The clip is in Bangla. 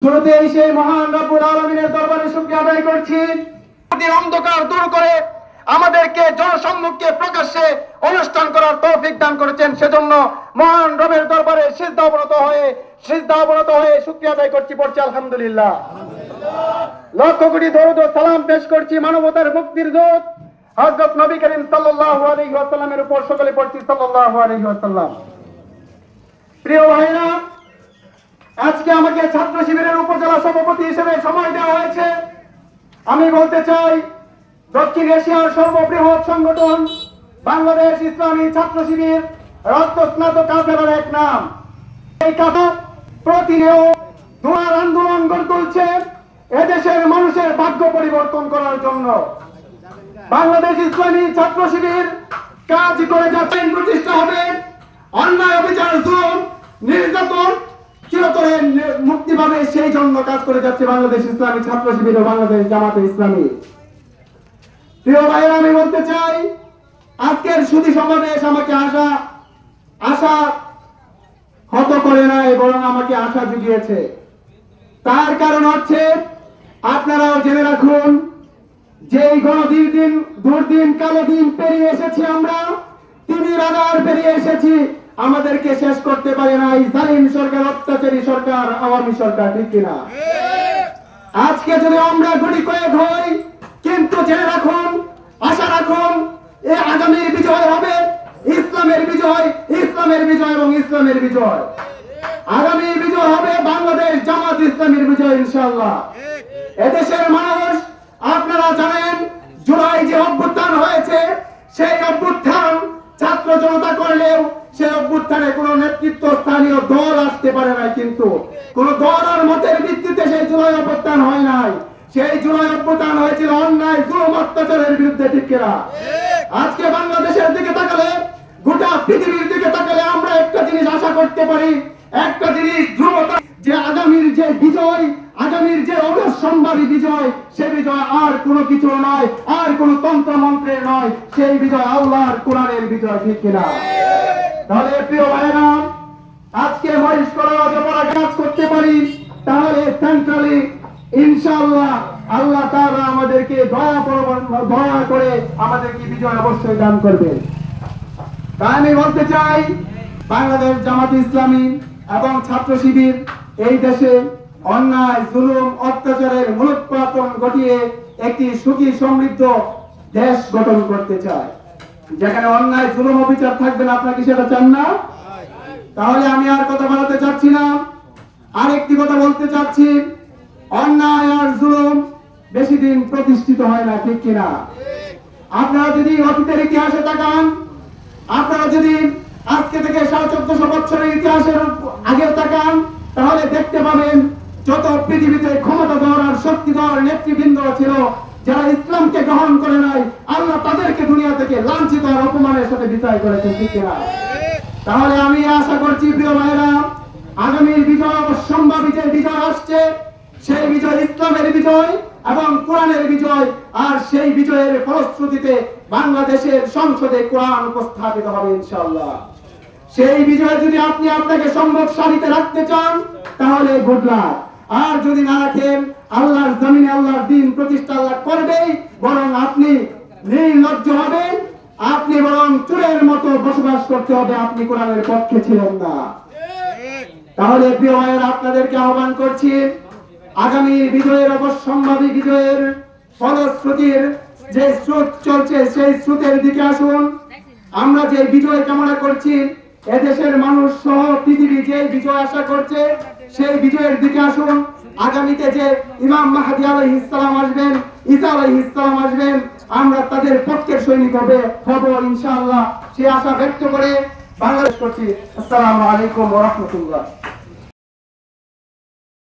শুরুতেই সেই মহান রব্বুল আলামিনের দরবারে শুকরিয়া আদায় করছি, অন্ধকার দূর করে আমাদেরকে জনসম্মুখে প্রকাশ্যে অনুষ্ঠান করার তৌফিক দান করেছেন। সেজন্য মহান রবের দরবারে সিজদা অবনত হয়ে শুকরিয়া আদায় করছি। পড়ছি আলহামদুলিল্লাহ। লক্ষ কোটি দরুদ ও সালাম পেশ করছি মানবতার মুক্তির দূত হযরত নবী করিম সাল্লাল্লাহু আলাইহি ওয়াসাল্লামের উপর। সকলে পড়ছি সাল্লাল্লাহু আলাইহি ওয়াসাল্লাম। প্রিয় ভাইরা, আজকে আমাকে ছাত্র শিবিরের উপজেলা সভাপতি হিসেবে সময় দেওয়া হয়েছে। আমি বলতে চাই, দক্ষিণ এশিয়ার সর্ববৃহৎ সংগঠন বাংলাদেশ ইসলামী ছাত্র শিবির রক্তস্নাত কাফেলার এক নাম। এই কাফেলা প্রতিনিয়ত দুয়ার আন্দোলন গড়ে তুলছে এদেশের মানুষের ভাগ্য পরিবর্তন করার জন্য। বাংলাদেশ ইসলামী ছাত্র শিবির কাজ করে যাচ্ছেন, প্রতিষ্ঠা হবে অন্যায়, অবিচার, জুলুম, নির্যাতন চিরতরে মুক্তি পাবে, সেই জন্য কাজ করে যাচ্ছে বাংলাদেশ ইসলামী ছাত্র শিবির ও বাংলাদেশ জামাতে ইসলামী। প্রিয় ভাইরা, আমি বলতে চাই, আজকের সুধী সমাবেশ আমাকে আশা হত করে নাই, বরং আমাকে আশা জুগিয়েছে। তার কারণ হচ্ছে, আপনারাও জেনে রাখুন, যে দুর্দিন কালো দিন পেরিয়ে এসেছি আমরা, তিমির আধার পেরিয়ে এসেছি, আমাদেরকে শেষ করতে পারে নাই জালিম সরকার, অত্যাচারী সরকার, আওয়ামী সরকার, ঠিক কিনা? আজকে যদি আমরা গুটি কয়েক হই, কিন্তু জেনে রাখুন, আশা রাখুন, এই আগামীর বিজয় হবে ইসলামের বিজয়, ইসলামের বিজয় এবং ইসলামের বিজয়। আগামী বিজয় হবে বাংলাদেশ জামাত ইসলামীর বিজয় ইনশাআল্লাহ। এদেশের মানুষ, আপনারা জানেন, জুলাই যে অভ্যুত্থান হয়েছে, সেই অভ্যুত্থান ছাত্র জনতা করলেও সেই অভ্যুত্থানে কোনো নেতৃত্ব স্থানীয় দল আসতে পারে নাই, কিন্তু কোন দল আর মতের ভিত্তিতে সেই জুলাই অভ্যুত্থান হয় নাই। সেই জুলাই অভ্যুত্থান হয়েছিল অন্যায়, জুলুম, অত্যাচারের বিরুদ্ধে, ঠিক কিনা? আজকে বাংলাদেশের দিকে তাকালে, গোটা পৃথিবীর দিকে তাকালে আমরা একটা জিনিস আশা করতে পারি, একটা জিনিস ধ্রুবতা, যে আগামীর যে বিজয়, আগামীর যে অবশ্যম্ভাবী বিজয়, সে বিজয় আর কোনো কিছু নয়, আর কোনো তন্ত্র মন্ত্রের নয়, সেই বিজয় আল্লাহর কোরআনের বিজয়, ঠিক কিনা? তাহলে প্রিয় ভাইরা, আজকে মহিষ করা আমরা কাজ করতে পারি, তাহলে সেন্ট্রালি ইনশাআল্লাহ আল্লাহ তাআলা আমাদেরকে দয়া করে আমাদেরকে বিজয় অবশ্যই দান করবেন। তাই আমি বলতে চাই, বাংলাদেশ জামাত ইসলামী এবং ছাত্র শিবির এই দেশে অন্যায়, জুলুম, অত্যাচারের মূলোৎপাটন ঘটিয়ে একটি সুখী সমৃদ্ধ দেশ গঠন করতে চায়, যেখানে অন্যায়, জুলুম, অবিচার থাকবে না। আপনারা কি সেটা চান না? তাহলে আমি আর কথা বলতে চাচ্ছি না, আরেকটি কথা বলতে চাচ্ছি, অন্যায় আর জুলুম বেশি দিন প্রতিষ্ঠিত হয় না, ঠিক কিনা? আপনারা যদি অতীতের ইতিহাসে তাকান, আপনারা যদি আজকে থেকে 1450 বছরের ইতিহাসের আগে তাকান, তাহলে দেখতে পাবেন যত পৃথিবীতে ক্ষমতাধর আর শক্তিধর নেতৃবৃন্দ ছিল, যারা ইসলামকে গ্রহণ করে নাই, আল্লাহ তাদেরকে দুনিয়া থেকে লাঞ্ছিত আর অপমানের সাথে বিদায় করেছেন, ঠিক কিনা? তাহলে আমি আশা করছি, প্রিয় ভাইরা, আগামীর বিজয় অবশ্যম্ভাবী যে বিজয় আসছে, সেই বিজয় ইসলামের বিজয় এবং কোরআনের বিজয়, আর সেই বিজয়ের ফলশ্রুতিতে বাংলাদেশের সংসদে কোরআন উপস্থাপিত হবে ইনশাআল্লাহ। সেই বিজয় যদি আপনি আপনাকে সম্ভব সারিতে রাখতে চান, তাহলে গুড লাক। আর যদি না রাখেন, আল্লাহর জমিনে আল্লাহর দ্বীন প্রতিষ্ঠা আল্লাহ করবেই, বরং আপনি নির্লজ্জ হবেন, আপনি বরং চোরের মতো বসবাস করতে হবে, আপনি কোরআনের পক্ষে ছিলেন না। তাহলে প্রিয় ভাইয়েরা, আপনাদেরকে আহ্বান করছি, আগামী বিজয়ের অবশ্যম্ভাবী বিজয়ের ফলশ্রুতির যে স্রোত চলছে, সেই স্রোতের দিকে আসুন। আমরা যে বিজয় কামনা করছি, এদেশের মানুষ সহ পৃথিবী যে বিজয় আশা করছে, সেই বিজয়ের দিকে আসুন। আগামীতে যে ইমাম মাহদী আলাইহিস সালাম আসবেন, ঈসা আলাইহিস সালাম আসবেন, আমরা তাদের পক্ষের সৈনিক হব ইনশাআল্লাহ, সেই আশা ব্যক্ত করে বাংলাদেশ করছি। আসসালামু আলাইকুম ওয়া রাহমাতুল্লাহ।